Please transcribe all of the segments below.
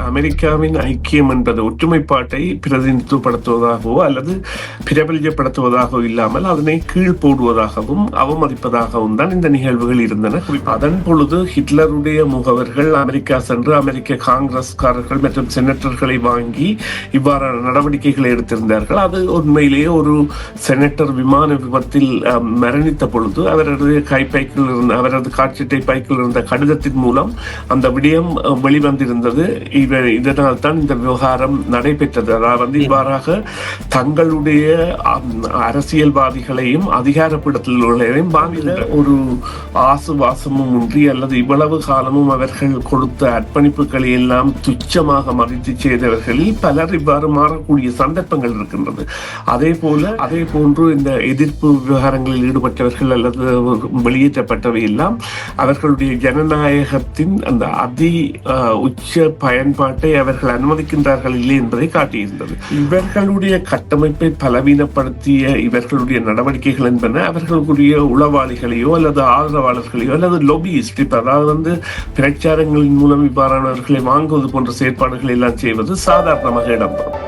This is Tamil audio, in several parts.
அமெரிக்காவின் ஐக்கியம் என்பது ஒற்றுமைப்பாட்டை பிரதிநிதித்துவப்படுத்துவதாகவோ அல்லது பிரபல்யப்படுத்துவதாகவோ இல்லாமல் அதனை கீழ் போடுவதாகவும் அவமதிப்பதாகவும் தான் இந்த நிகழ்வுகள் இருந்தன. அதன் பொழுது ஹிட்லருடைய முகவர்கள் அமெரிக்கா சென்று அமெரிக்க காங்கிரஸ்காரர்கள் மற்றும் செனட்டர்களை வாங்கி இவ்வாறான நடவடிக்கைகளை எடுத்திருந்தார்கள். அது உண்மையிலேயே ஒரு செனட்டர் விமான விபத்தில் மரணித்த பொழுது அவரது காட்சிட்டை பைக்கில் இருந்த கடிதத்தின் மூலம் அந்த விடயம் வெளிவந்திருந்தது. இதனால் தான் இந்த விவகாரம் நடைபெற்றது. அதாவது இவ்வாறாக தங்களுடைய அரசியல்வாதிகளையும் அதிகாரப்படுத்தல்களையும் வாங்கின ஒரு ஆசுவாசமும் இன்றி அல்லது இவ்வளவு காலமும் அவர்கள் கொடுத்த அர்ப்பணிப்புகளை எல்லாம் துச்சமாக மதித்து செய்தவர்களில் பலர் இவ்வாறு மாறக்கூடிய சந்தர்ப்பங்கள் இருக்கின்றது. அதே போன்று இந்த எதிர்ப்பு விவகாரங்களில் ஈடுபட்டவர்கள் அல்லது வெளியேற்றப்பட்டவை எல்லாம் அவர்களுடைய ஜனநாயகத்தின் அந்த உச்ச பயன்பாட்டை அவர்கள் அனுமதிக்கின்றார்கள் இல்லை என்பதை காட்டியிருந்தது. இவர்களுடைய கட்டமைப்பை பலவீனப்படுத்திய இவர்களுடைய நடவடிக்கைகள் என்பன அவர்களுடைய உளவாளிகளையோ அல்லது ஆதரவாளர்களையோ அல்லது லொபியிஸ்ட், அதாவது பிரச்சாரங்களின் மூலம் இவ்வாறானவர்களை வாங்குவது போன்ற செயற்பாடுகளை எல்லாம் செய்வது சாதாரணமாக இடம்பெறும்.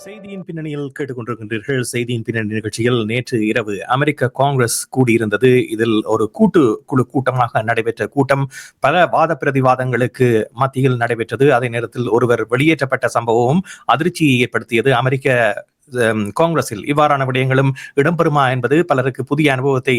செய்தியின் பின்னணியில் கேட்டுக்கொண்டிருக்கின்றீர்கள். செய்தியின் பின்னணி நிகழ்ச்சியில் நேற்று இரவு அமெரிக்க காங்கிரஸ் கூடியிருந்தது. இதில் ஒரு குழு கூட்டமாக நடைபெற்ற கூட்டம் பல வாத பிரதிவாதங்களுக்கு மத்தியில் நடைபெற்றது. அதே நேரத்தில் ஒருவர் வெளியேற்றப்பட்ட சம்பவமும் அதிர்ச்சியை ஏற்படுத்தியது. அமெரிக்க காங்கிரஸில் இவ்வாறான விடயங்களும் இடம்பெறுமா என்பது பலருக்கு புதிய அனுபவத்தை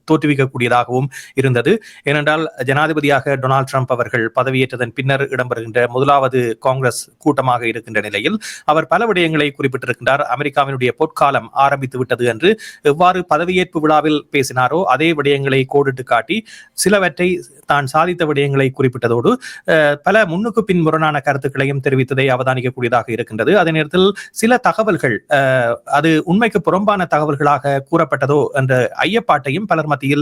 தோற்றுவிக்கக்கூடியதாகவும் இருந்தது. ஏனென்றால் ஜனாதிபதியாக டொனால்ட் ட்ரம்ப் அவர்கள் பதவியேற்றதன் பின்னர் இடம்பெறுகின்ற முதலாவது காங்கிரஸ் கூட்டமாக இருக்கின்ற நிலையில் அவர் பல விடயங்களை குறிப்பிட்டிருக்கின்றார். அமெரிக்காவினுடைய பொற்காலம் ஆரம்பித்து விட்டது என்று எவ்வாறு பதவியேற்பு விழாவில் பேசினாரோ அதே விடயங்களை கோடிட்டு காட்டி சிலவற்றை தான் சாதித்த விடயங்களை குறிப்பிட்டதோடு பல முன்னுக்கு பின் முரணான கருத்துக்களையும் தெரிவித்ததை அவதானிக்கக்கூடியதாக இருக்கின்றது. அதே நேரத்தில் சில தகவல்கள் அது உண்மைக்கு புறம்பான தகவல்களாக கூறப்பட்டதோ என்ற ஐயப்பாட்டையும் பலர் மத்தியில்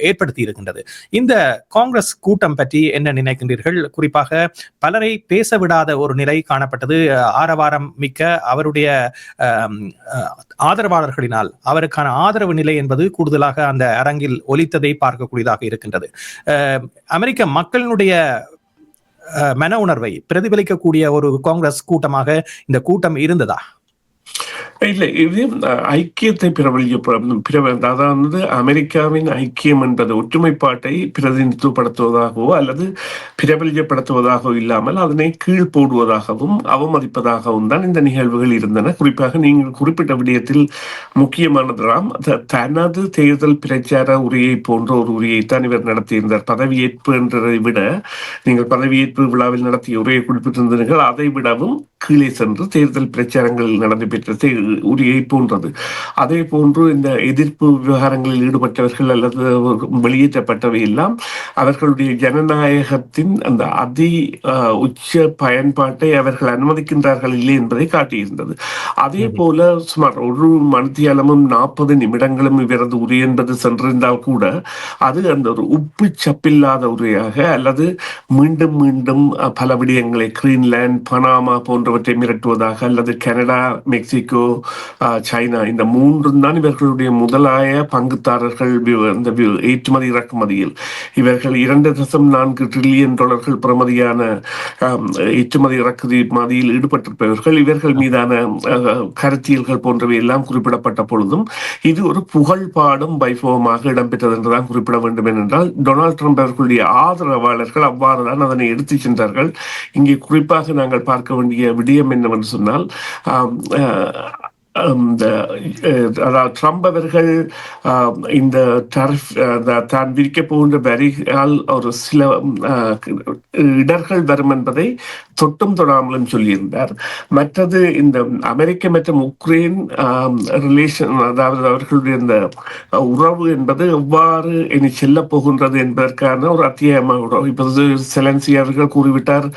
ஏற்படுத்தி இருக்கின்றது. இந்த காங்கிரஸ் கூட்டம் பற்றி என்ன நினைக்கின்றீர்கள்? குறிப்பாக பலரை பேச விடாத ஒரு நிலை காணப்பட்டது. ஆரவாரம் மிக்க அவருடைய ஆதரவாளர்களினால் அவருக்கான ஆதரவு நிலை என்பது கூடுதலாக அந்த அரங்கில் ஒலித்ததை பார்க்கக்கூடியதாக இருக்கின்றது. அமெரிக்க மக்களினுடைய மன உணர்வை பிரதிபலிக்கக்கூடிய ஒரு காங்கிரஸ் கூட்டமாக இந்த கூட்டம் இருந்ததா? இல்லை, இது ஐக்கியத்தை அதாவது அமெரிக்காவின் ஐக்கியம் என்பது ஒற்றுமைப்பாட்டை பிரதிநிதித்துவப்படுத்துவதாகவோ அல்லது பிரபல்யப்படுத்துவதாகவோ இல்லாமல் அதனை கீழ் போடுவதாகவும் அவமதிப்பதாகவும் தான் இந்த நிகழ்வுகள் இருந்தன. குறிப்பாக நீங்கள் குறிப்பிட்ட விடயத்தில் முக்கியமானதுதான் தனது தேர்தல் பிரச்சார உரையை போன்ற ஒரு உரையைத்தான் இவர் நடத்தியிருந்தார். பதவியேற்பு என்றதை விட நீங்கள் பதவியேற்பு விழாவில் நடத்திய உரையை குறிப்பிட்டிருந்தீர்கள். அதை விடவும் கீழே சென்று தேர்தல் பிரச்சாரங்களில் நடந்து பெற்ற உரியை போன்றது. அதே போன்று இந்த எதிர்ப்பு விவகாரங்களில் ஈடுபட்டவர்கள் அல்லது வெளியேற்றப்பட்டவை எல்லாம் அவர்களுடைய ஜனநாயகத்தின் அந்த உச்ச பயன்பாட்டை அவர்கள் அனுமதிக்கின்றார்கள் இல்லை என்பதை காட்டியிருந்தது. அதே போல சுமார் ஒரு மணித்தியாலமும் 40 நிமிடங்களும் இவரது உரை என்பது சென்றிருந்தால் கூட அது அந்த ஒரு உப்பு சப்பில்லாத உரையாக அல்லது மீண்டும் மீண்டும் பல விடயங்களை கிரீன்லாந்து, பனாமா போன்றவற்றை மிரட்டுவதாக அல்லது கனடா, மெக்சிகோ, சைனா இந்த மூன்றும் தான் இவர்களுடைய முதலாய பங்குதாரர்கள். இந்த ஏற்றுமதி இறக்குமதியில் இவர்கள் 2.4 டிரில்லியன் டாலர்கள் பிரமதியான ஏற்றுமதி இறக்குமதியில் ஈடுபட்டிருப்பவர்கள். இவர்கள் மீதான கருத்தியல்கள் போன்றவை எல்லாம் குறிப்பிடப்பட்ட பொழுதும் இது ஒரு புகழ் பாடும் வைபவமாக இடம்பெற்றது என்றுதான் குறிப்பிட வேண்டும். என்றால் டொனால்ட் ட்ரம்ப் அவர்களுடைய ஆதரவாளர்கள் அவ்வாறுதான் அதனை எடுத்து சென்றார்கள். இங்கே குறிப்பாக நாங்கள் பார்க்க வேண்டிய விடயம் என்னவென்று சொன்னால் அதாவது ட்ரம்ப் அவர்கள் இந்த தான் விதிக்க போகின்ற வரியால் ஒரு சில இடர்கள் வரும் என்பதை தொட்டும் தொடாமலும் சொல்லியிருந்தார். மற்றது இந்த அமெரிக்க மற்றும் உக்ரைன் ரிலேஷன், அதாவது அவர்களுடைய இந்த உறவு என்பது எவ்வாறு இனி செல்ல போகின்றது என்பதற்கான ஒரு அத்தியாயமாக இப்போது செலன்சி அவர்கள் கூறிவிட்டார்.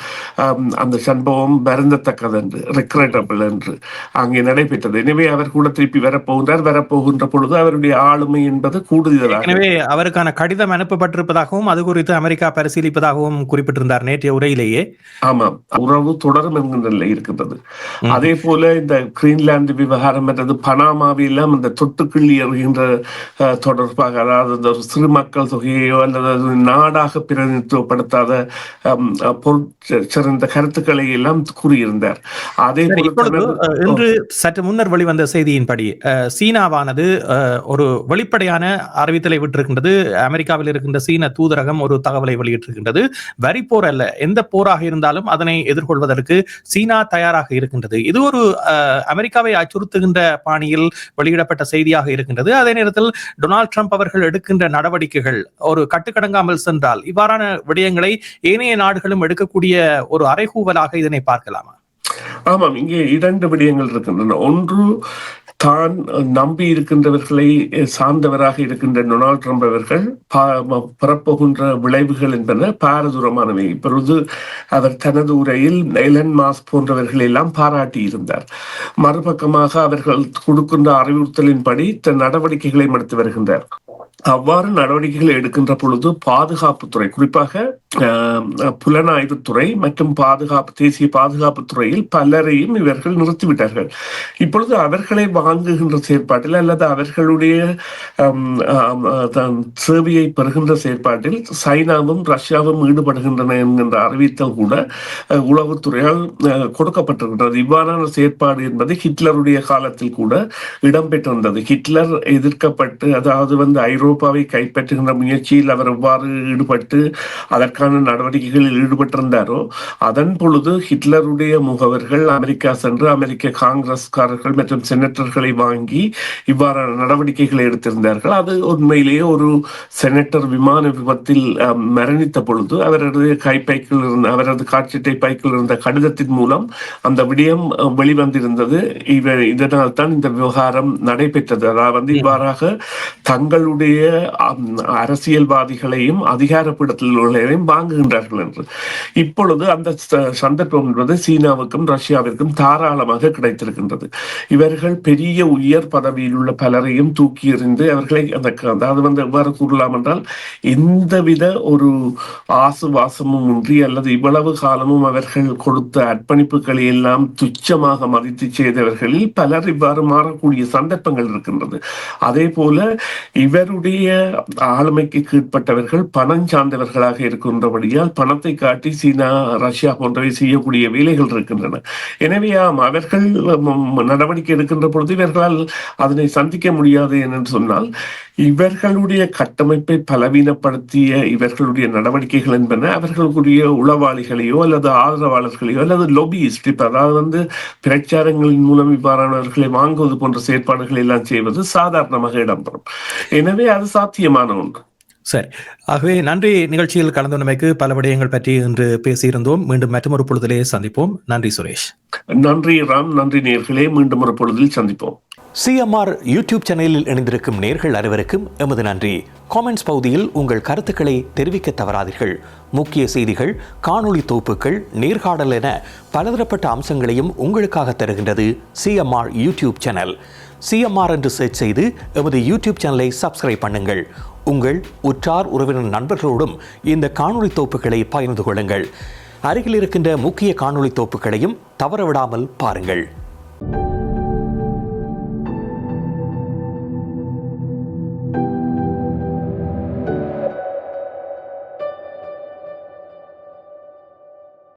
அந்த சம்பவம் வருந்தத்தக்கது என்று, ரெக்ரெட்டபிள் என்று அங்கே நடைபெற்றது. எனவே அவர் கூட திருப்பி வரப்போகின்ற பொழுது அவருடைய ஆளுமை என்பது கூடுதலாக. எனவே அவருக்கான கடிதம் அனுப்பப்பட்டிருப்பதாகவும் அது குறித்து அமெரிக்கா பரிசீலிப்பதாகவும் குறிப்பிட்டிருந்தார் நேற்றைய உரையிலேயே. ஆமாம், உறவு தொடரும் என்கின்ற நிலை இருக்கின்றது. அதே போல இந்த கிரீன்லாந்து விவகாரம் அல்லது பனாமாவெல்லாம் இந்த தொட்டுக்கிள்ளி எறிகின்ற தொடர்பாக, அதாவது இந்த சிறு மக்கள் தொகையோ அல்லது நாடாக பிரதிநிதித்துவப்படுத்தாத சிறந்த கருத்துக்களை எல்லாம் கூறியிருந்தார். அதே போல இன்று சற்று முன்னர் வெளிவந்த செய்தியின்படி சீனாவானது ஒரு வெளிப்படையான அறிவித்தலை விட்டிருக்கின்றது. அமெரிக்காவில் இருக்கின்ற சீன தூதரகம் ஒரு தகவலை வெளியிட்டிருக்கின்றது. வரி போர் அல்ல, எந்த போராக இருந்தாலும் அதனை எதிர்கொள்வதற்கு சீனா தயாராக இருக்கின்றது. இது ஒரு அமெரிக்காவை அச்சுறுத்துகின்ற பாணியில் வெளியிடப்பட்ட செய்தியாக இருக்கின்றது. அதே நேரத்தில் டொனால்ட் ட்ரம்ப் அவர்கள் எடுக்கின்ற நடவடிக்கைகள் ஒரு கட்டுக்கடங்காமல் சென்றால் இவ்வாறான விடயங்களை ஏனைய நாடுகளும் எடுக்கக்கூடிய ஒரு அறைகூவலாக இதனை பார்க்கலாமா? ஆமாம், இங்கே 2 விடயங்கள் இருக்கின்றன. ஒன்று, தான் நம்பி இருக்கின்றவர்களை சார்ந்தவராக இருக்கின்ற டொனால்ட் ட்ரம்ப் அவர்கள் பெறப்போகின்ற விளைவுகள் என்பன பாரதூரமானவை. இப்பொழுது அவர் தனது உரையில் எலன் மாஸ்க் போன்றவர்கள் எல்லாம் பாராட்டி இருந்தார். மறுபக்கமாக அவர்கள் கொடுக்கின்ற அறிவுறுத்தலின்படி தன் நடவடிக்கைகளை எடுத்து வருகின்றார். அவ்வாறு நடவடிக்கைகள் எடுக்கின்ற பொழுது பாதுகாப்புத்துறை, குறிப்பாக புலனாய்வுத்துறை மற்றும் தேசிய பாதுகாப்பு துறையில் பலரையும் இவர்கள் நிறுத்திவிட்டார்கள். இப்பொழுது அவர்களை வாங்குகின்ற செயற்பாட்டில் அல்லது அவர்களுடைய சேவையை பெறுகின்ற செயற்பாட்டில் சைனாவும் ரஷ்யாவும் ஈடுபடுகின்றன என்கின்ற அறிவித்தல் கூட உளவுத்துறையால் கொடுக்கப்பட்டிருக்கின்றது. இவ்வாறான செயற்பாடு என்பது ஹிட்லருடைய காலத்தில் கூட இடம்பெற்றிருந்தது. ஹிட்லர் எதிர்க்கப்பட்டு, அதாவது ஐரோப்பாவை கைப்பற்றுகின்ற முயற்சியில் அவர் எவ்வாறு ஈடுபட்டு அதற்கான நடவடிக்கைகளில் ஈடுபட்டிருந்தாரோ அதன் பொழுது ஹிட்லருடைய முகவர்கள் அமெரிக்கா சென்று அமெரிக்க காங்கிரஸ்காரர்கள் மற்றும் செனட்டர்களை வாங்கி இவ்வாறான நடவடிக்கைகளை எடுத்திருந்தார்கள். அது உண்மையிலேயே ஒரு செனட்டர் விமான விபத்தில் மரணித்த பொழுது அவரது காட்சிட்டை பைக்கில் இருந்த கடிதத்தின் மூலம் அந்த விடயம் வெளிவந்திருந்தது. இதனால் தான் இந்த விவகாரம் நடைபெற்றது. அதாவது இவ்வாறாக தங்களுடைய அரசியல்வாதிகளையும் அதிகாரப்படுத்தல்களையும் வாங்குகின்றார்கள் என்று. இப்பொழுது அந்த சந்தர்ப்பம் என்பது சீனாவுக்கும் ரஷ்யாவிற்கும் தாராளமாக கிடைத்திருக்கின்றது. இவர்கள் பெரிய உயர் பதவியில் உள்ள பலரையும் தூக்கி எறிந்து அவர்களை அதாவது எவ்வாறு கூறலாம் என்றால், எந்தவித ஒரு ஆசுவாசமும் இன்றி அல்லது இவ்வளவு காலமும் அவர்கள் கொடுத்த அர்ப்பணிப்புகளை எல்லாம் துச்சமாக மதித்து செய்தவர்களில் பலர் இவ்வாறு மாறக்கூடிய சந்தர்ப்பங்கள் இருக்கின்றது. அதே போல இவருடைய ஆளுமைக்கு கீழ்ப்பட்டவர்கள் பணம் சார்ந்தவர்களாக இருக்கின்றபடியால் பணத்தை காட்டி சீனா ரஷ்யா போன்றவை செய்யக்கூடிய வேலைகள் இருக்கின்றன. எனவே அவர்கள் நடவடிக்கை எடுக்கின்ற பொழுது இவர்களால் அதனை சந்திக்க முடியாது என்று சொன்னால், இவர்களுடைய கட்டமைப்பை பலவீனப்படுத்திய இவர்களுடைய நடவடிக்கைகள் என்பன அவர்களுடைய உளவாளிகளையோ அல்லது ஆதரவாளர்களையோ அல்லது லொபியிஸ்ட், அதாவது பிரச்சாரங்களின் மூலம் இவ்வாறானவர்களை வாங்குவது போன்ற செயற்பாடுகளை எல்லாம் செய்வது சாதாரணமாக இடம்பெறும். எனவே அது சாத்தியமான ஒன்று. சரி, ஆகவே நன்றி. நிகழ்ச்சியில் கலந்துள்ளமைக்கு பல விடயங்கள் பற்றி இன்று பேசியிருந்தோம். மீண்டும் மற்றொரு பொழுதிலே சந்திப்போம். நன்றி சுரேஷ். நன்றி ராம். நன்றி நேயர்களே. மீண்டும் ஒரு பொழுதில் சந்திப்போம். CMR யூடியூப் சேனலில் இணைந்திருக்கும் நேயர்கள் அனைவருக்கும் எமது நன்றி. காமெண்ட்ஸ் பகுதியில் உங்கள் கருத்துக்களை தெரிவிக்க தவறாதீர்கள். முக்கிய செய்திகள், காணொளி தொகுப்புகள், நேர்காணல் என பலதரப்பட்ட அம்சங்களையும் உங்களுக்காக தருகின்றது CMR யூடியூப் சேனல். CMR என்று சர்ச் செய்து எமது யூடியூப் சேனலை சப்ஸ்கிரைப் பண்ணுங்கள். உங்கள் உற்றார் உறவினர் நண்பர்களோடும் இந்த காணொளி தொகுப்புகளை பகிர்ந்து கொள்ளுங்கள். அருகில் இருக்கின்ற முக்கிய காணொளி தொகுப்புகளையும் தவறவிடாமல் பாருங்கள்.